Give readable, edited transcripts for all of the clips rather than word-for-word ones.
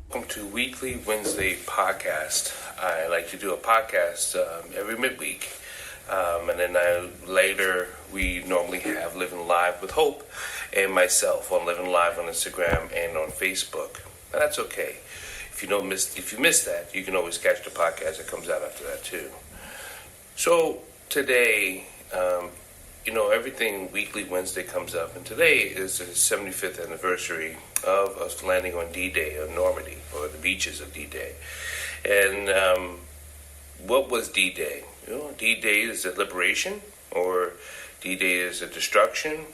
Welcome to Weekly Wednesday podcast. I like to do a podcast every midweek. And then later we normally have Living Live with Hope and myself on Living Live on Instagram and on Facebook. And that's okay. If you miss that, you can always catch the podcast that comes out after that too. So today, everything Weekly Wednesday comes up, and today is the 75th anniversary of us landing on D-Day, on Normandy, or the beaches of D-Day. And what was D-Day? D-Day is a liberation, or D-Day is a destruction,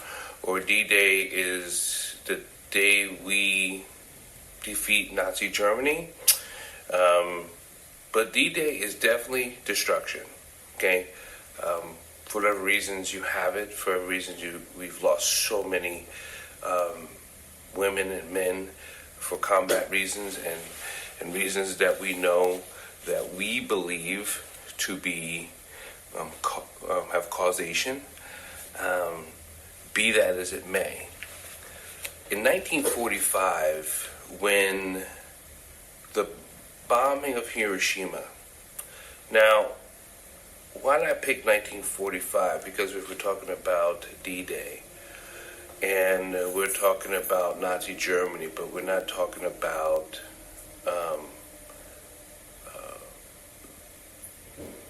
or D-Day is the day we defeat Nazi Germany. But D-Day is definitely destruction, okay? For whatever reasons you have it, for whatever reasons we've lost so many women and men for combat reasons and reasons that we know that we believe to be have causation. Be that as it may. In 1945, when the bombing of Hiroshima, now, why did I pick 1945? Because we're talking about D-Day, and we're talking about Nazi Germany, but we're not talking about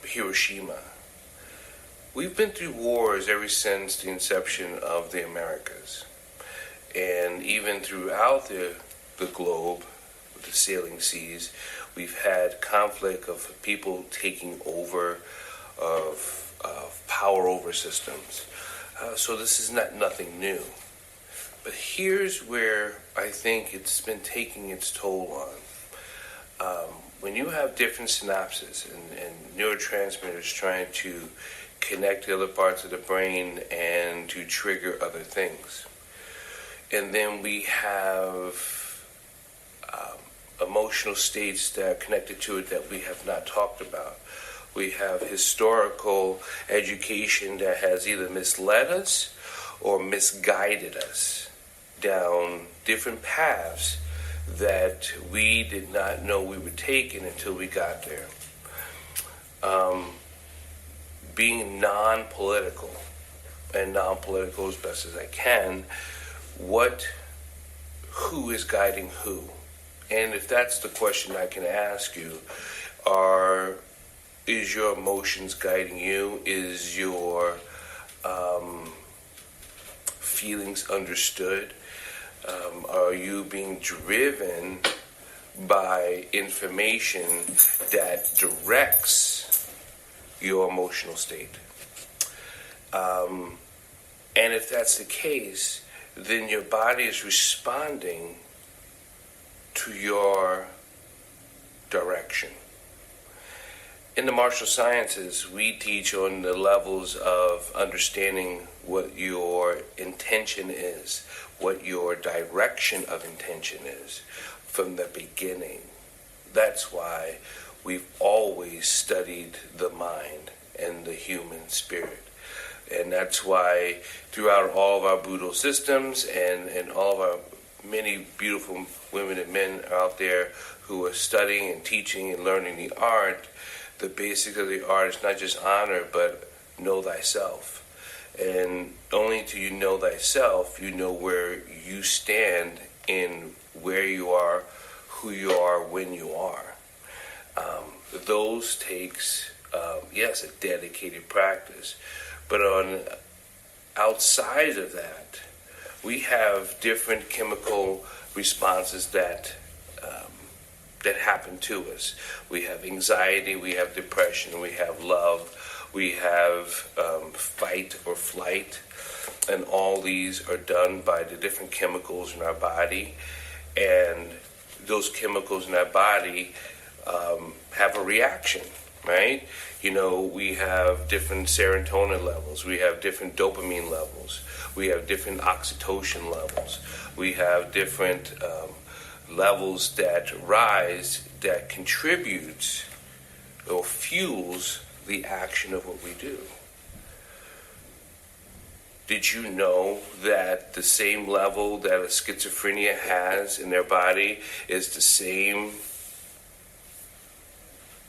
Hiroshima. We've been through wars ever since the inception of the Americas, and even throughout the globe, the sailing seas, we've had conflict of people taking over of power over systems. So this is nothing new. But here's where I think it's been taking its toll on. When you have different synapses and neurotransmitters trying to connect to other parts of the brain and to trigger other things. And then we have emotional states that are connected to it that we have not talked about. We have historical education that has either misled us or misguided us down different paths that we did not know we were taking until we got there. Being non-political, and non-political as best as I can, who is guiding who? And if that's the question I can ask you, is your emotions guiding you? Is your feelings understood? Are you being driven by information that directs your emotional state? And if that's the case, then your body is responding to your direction. In the martial sciences, we teach on the levels of understanding what your intention is, what your direction of intention is from the beginning. That's why we've always studied the mind and the human spirit. And that's why throughout all of our Budo systems and all of our many beautiful women and men out there who are studying and teaching and learning the art, the basics of the art is not just honor, but know thyself. And only till you know thyself, you know where you stand in where you are, who you are, when you are. Those takes, yes, a dedicated practice. But outside of that, we have different chemical responses that happen to us. We have anxiety, we have depression, we have love, we have fight or flight, and all these are done by the different chemicals in our body, and those chemicals in our body have a reaction, right? We have different serotonin levels, we have different dopamine levels, we have different oxytocin levels, we have different levels that rise that contributes or fuels the action of what we do. Did you know that the same level that a schizophrenia has in their body is the same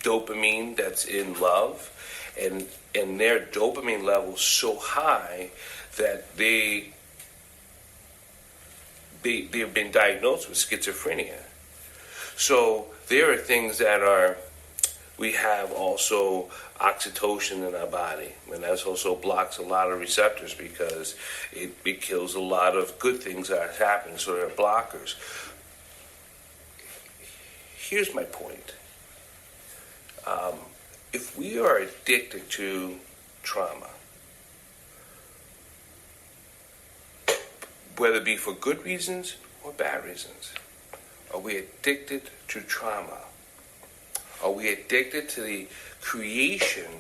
dopamine that's in love? And their dopamine level is so high that they've been diagnosed with schizophrenia. So there are things that we have also oxytocin in our body, and that also blocks a lot of receptors because it kills a lot of good things that are happening, so they're blockers. Here's my point. If we are addicted to trauma, whether it be for good reasons or bad reasons, are we addicted to trauma? Are we addicted to the creation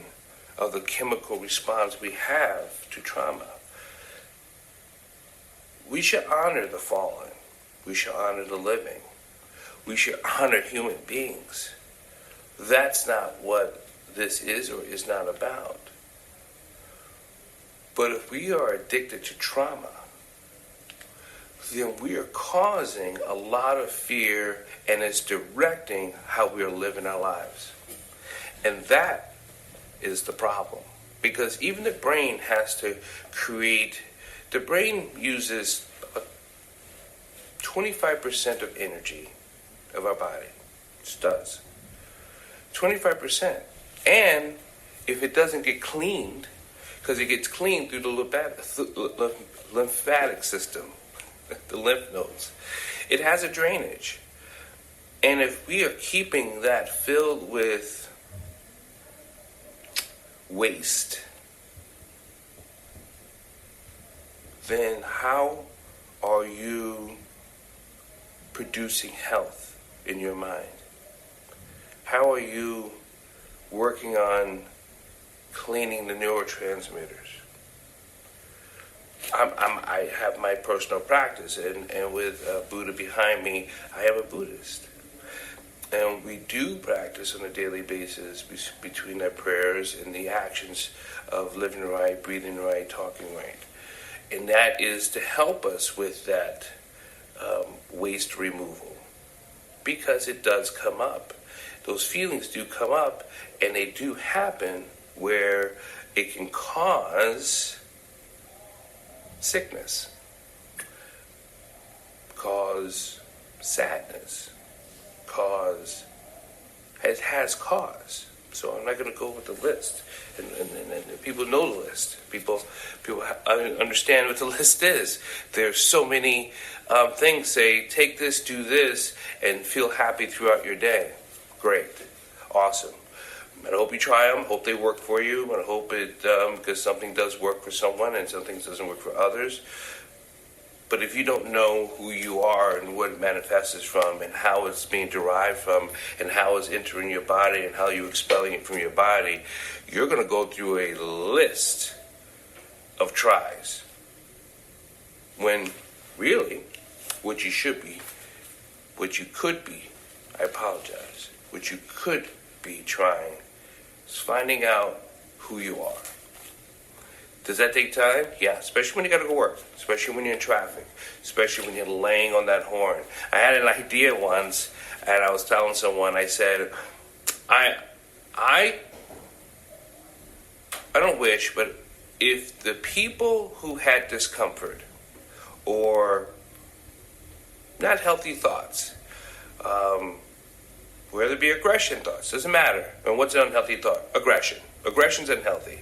of the chemical response we have to trauma? We should honor the fallen. We should honor the living. We should honor human beings. That's not what this is or is not about. But if we are addicted to trauma, then we are causing a lot of fear, and it's directing how we are living our lives. And that is the problem. Because even the brain has to create, the brain uses 25% of energy of our body. It just does. 25%. And if it doesn't get cleaned, because it gets cleaned through the lymphatic system, the lymph nodes, it has a drainage. And if we are keeping that filled with waste, then how are you producing health in your mind? How are you working on cleaning the neurotransmitters? I have my personal practice, and with Buddha behind me, I am a Buddhist. And we do practice on a daily basis between our prayers and the actions of living right, breathing right, talking right. And that is to help us with that waste removal. Because it does come up. Those feelings do come up, and they do happen where it can cause sickness, cause sadness, it has cause. So I'm not going to go with the list. And people know the list. People understand what the list is. There's so many things. Say, take this, do this, and feel happy throughout your day. Great. Awesome. And I hope you try them. Hope they work for you. And I hope it, because something does work for someone and some things doesn't work for others. But if you don't know who you are and what it manifests from and how it's being derived from and how it's entering your body and how you're expelling it from your body, you're going to go through a list of tries. When really, what you should be, what you could be, I apologize, what you could be trying is finding out who you are. Does that take time? Yeah, especially when you got to go work, especially when you're in traffic, especially when you're laying on that horn. I had an idea once, and I was telling someone, I said, I don't wish, but if the people who had discomfort or not healthy thoughts, whether it be aggression thoughts, doesn't matter. And what's an unhealthy thought? Aggression. Aggression's unhealthy.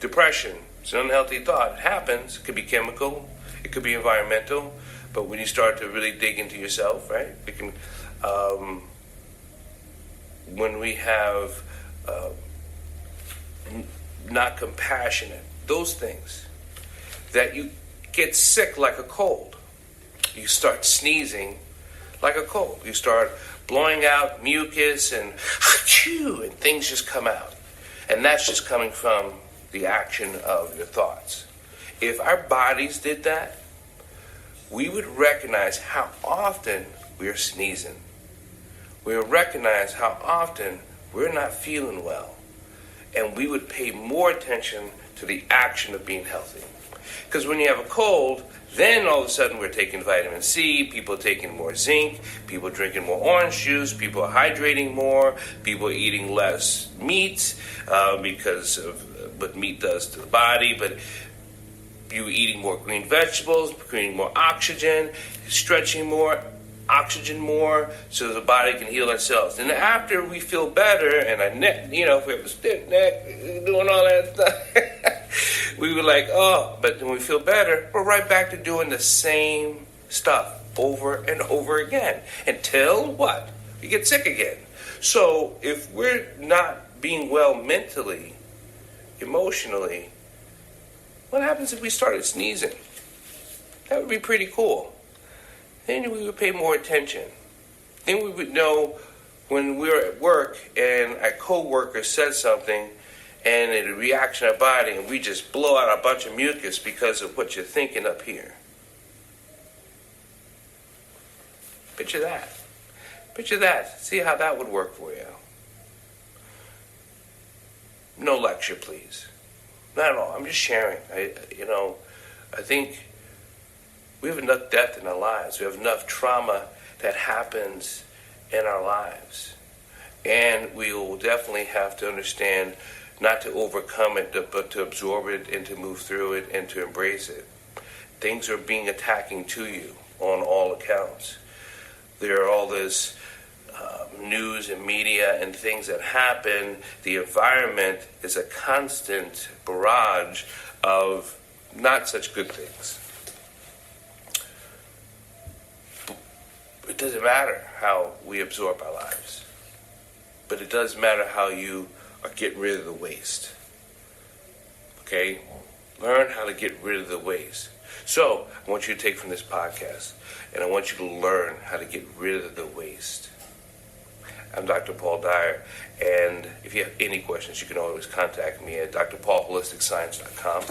Depression, it's an unhealthy thought. It happens. It could be chemical. It could be environmental. But when you start to really dig into yourself, right? It can, when we have not compassionate, those things, that you get sick like a cold. You start sneezing like a cold. You start blowing out mucus and and things just come out. And that's just coming from the action of your thoughts. If our bodies did that, we would recognize how often we're sneezing. We would recognize how often we're not feeling well. And we would pay more attention to the action of being healthy. Because when you have a cold, then all of a sudden we're taking vitamin C, people are taking more zinc, people are drinking more orange juice, people are hydrating more, people are eating less meat because of what meat does to the body, but you're eating more green vegetables, creating more oxygen, stretching more, oxygen more, so the body can heal itself. And after we feel better, and our neck, if we have a stiff neck, doing all that stuff, we were like, oh, but when we feel better, we're right back to doing the same stuff over and over again. Until what? We get sick again. So if we're not being well mentally, emotionally, what happens if we started sneezing? That would be pretty cool. Then we would pay more attention. Then we would know when we were at work and a coworker said something and it reacts in our body and we just blow out a bunch of mucus because of what you're thinking up here. Picture that. Picture that. See how that would work for you. No lecture, please. Not at all. I'm just sharing. I think we have enough death in our lives. We have enough trauma that happens in our lives. And we will definitely have to understand not to overcome it, but to absorb it and to move through it and to embrace it. Things are being attacking to you on all accounts. There are all this news and media and things that happen. The environment is a constant barrage of not such good things. It doesn't matter how we absorb our lives, but it does matter how you are getting rid of the waste. Okay? Learn how to get rid of the waste. So, I want you to take from this podcast, and I want you to learn how to get rid of the waste. I'm Dr. Paul Dyer, and if you have any questions, you can always contact me at drpaulholisticscience.com,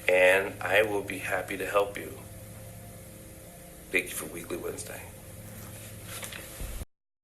and I will be happy to help you. Thank you for Weekly Wednesday.